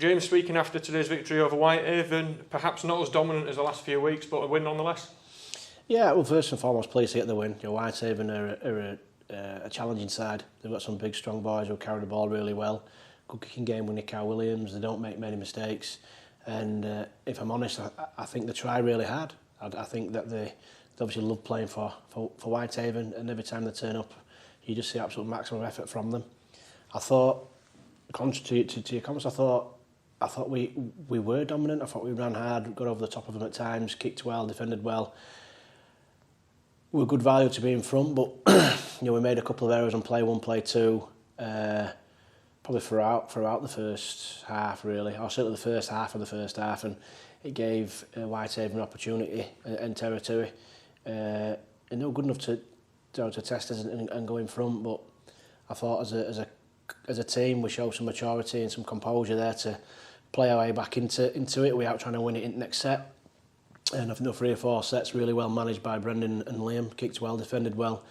James, speaking after today's victory over Whitehaven, perhaps not as dominant as the last few weeks, but a win nonetheless. Yeah, well, first and foremost, pleased to get the win. Whitehaven are a challenging side. They've got some big, strong boys who carry the ball really well. Good kicking game with Nick Williams. They don't make many mistakes. And if I'm honest, I think they try really hard. I think that they obviously love playing for Whitehaven, and every time they turn up, you just see absolute maximum effort from them. I thought, contrary to your comments, I thought we were dominant. I thought we ran hard, got over the top of them at times, kicked well, defended well. We were good value to be in front, but we made a couple of errors on play one, play two, probably throughout the first half, really, or certainly the first half of the first half, and it gave Whitehaven an opportunity and territory. And they were good enough to test us and go in front, but I thought as a team we showed some maturity and some composure there to play our way back into it. We out trying to win it in the next set. And I think the 3 or 4 sets really well managed by Brendan and Liam, kicked well, defended well,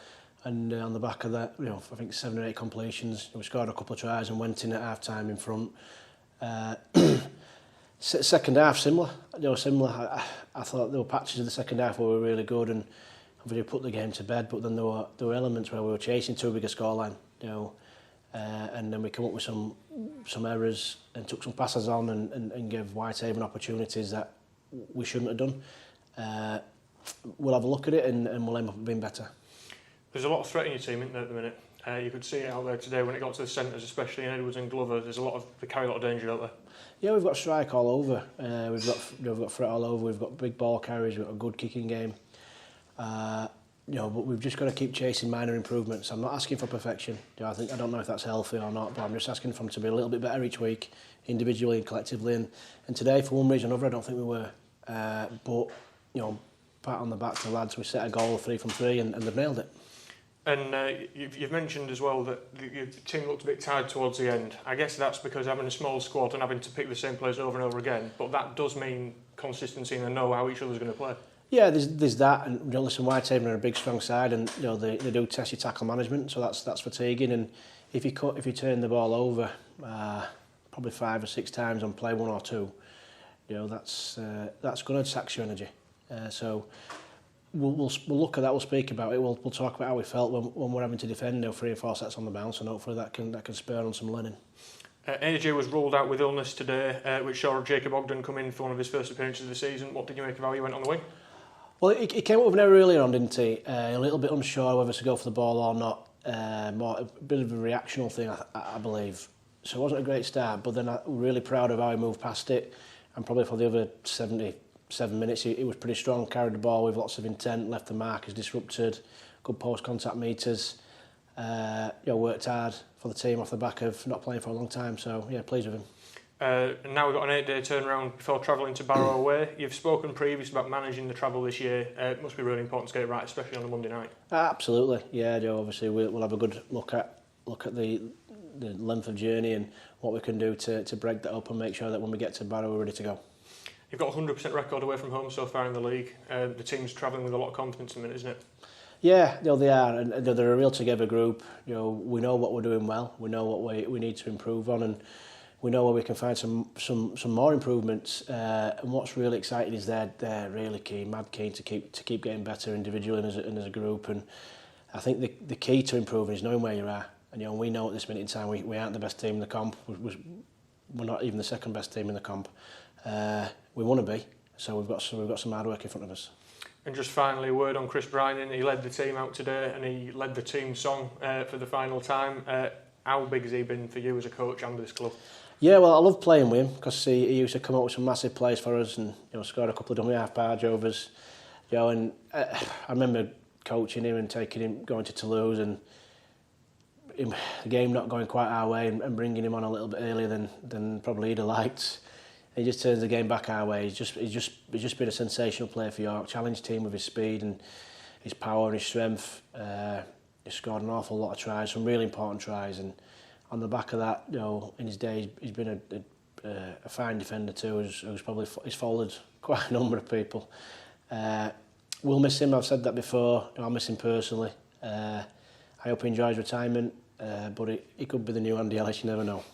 and on the back of that, I think 7 or 8 completions, we scored a couple of tries and went in at half time in front. Second half similar. I thought there were patches of the second half where we were really good and obviously put the game to bed, but then there were elements where we were chasing too big a scoreline, and then we come up with some errors and took some passes on and gave Whitehaven opportunities that we shouldn't have done. We'll have a look at it and we'll aim up being better. There's a lot of threat in your team, isn't there, at the minute? You could see it out there today when it got to the centres, especially in Edwards and Glover. They carry a lot of danger out there. Yeah, we've got strike all over. We've got threat all over. We've got big ball carries. We've got a good kicking game. But we've just got to keep chasing minor improvements. I'm not asking for perfection. I don't know if that's healthy or not, but I'm just asking for them to be a little bit better each week, individually and collectively. And today, for one reason or another, I don't think we were. But pat on the back to the lads. We set a goal 3 from 3 and they've nailed it. And you've mentioned as well that your team looked a bit tired towards the end. I guess that's because having a small squad and having to pick the same players over and over again. But that does mean consistency and they know how each other's going to play. Yeah, there's that, and listen, Whitehaven are a big, strong side, and they do test your tackle management, so that's fatiguing. And if you turn the ball over, probably 5 or 6 times on play 1 or 2, that's going to tax your energy. So we'll look at that. We'll speak about it. We'll talk about how we felt when we're having to defend 3 or 4 sets on the bounce, and hopefully that can spur on some learning. AJ was ruled out with illness today, which saw Jacob Ogden come in for one of his first appearances of the season. What did you make of how he went on the wing? Well, he came up with an error earlier on, didn't he? A little bit unsure whether to go for the ball or not. More a bit of a reactional thing, I believe. So it wasn't a great start, but then I'm really proud of how he moved past it. And probably for the other 77 minutes, he was pretty strong, carried the ball with lots of intent, left the markers disrupted, good post-contact meters. Worked hard for the team off the back of not playing for a long time. So, yeah, pleased with him. Now we've got an 8-day turnaround before travelling to Barrow away. You've spoken previously about managing the travel this year. It must be really important to get it right, especially on a Monday night. Absolutely, yeah. Obviously, we'll have a good look at the length of journey and what we can do to break that up and make sure that when we get to Barrow, we're ready to go. You've got a 100% record away from home so far in the league. The team's travelling with a lot of confidence in a minute, isn't it? Yeah, they are, and they're a real together group. We know what we're doing well. We know what we need to improve on, and we know where we can find some more improvements. And what's really exciting is they're really keen, mad keen to keep getting better individually and as a group. And I think the key to improving is knowing where you are. And we know at this minute in time we aren't the best team in the comp. We're not even the second best team in the comp. We want to be. So we've got some hard work in front of us. And just finally, a word on Chris Bryden. He led the team out today and he led the team song for the final time. How big has he been for you as a coach and this club? Yeah, well, I love playing with him because he used to come up with some massive plays for us and scored a couple of dummy half barge overs. And I remember coaching him and taking him going to Toulouse and the game not going quite our way and bringing him on a little bit earlier than probably he'd have liked. He just turns the game back our way. He's just been a sensational player for York. Challenged team with his speed and his power and his strength. He's scored an awful lot of tries, some really important tries, and on the back of that, in his day, he's been a fine defender too. He's folded quite a number of people. We'll miss him. I've said that before. I'll miss him personally. I hope he enjoys retirement, but he could be the new Andy Ellis. You never know.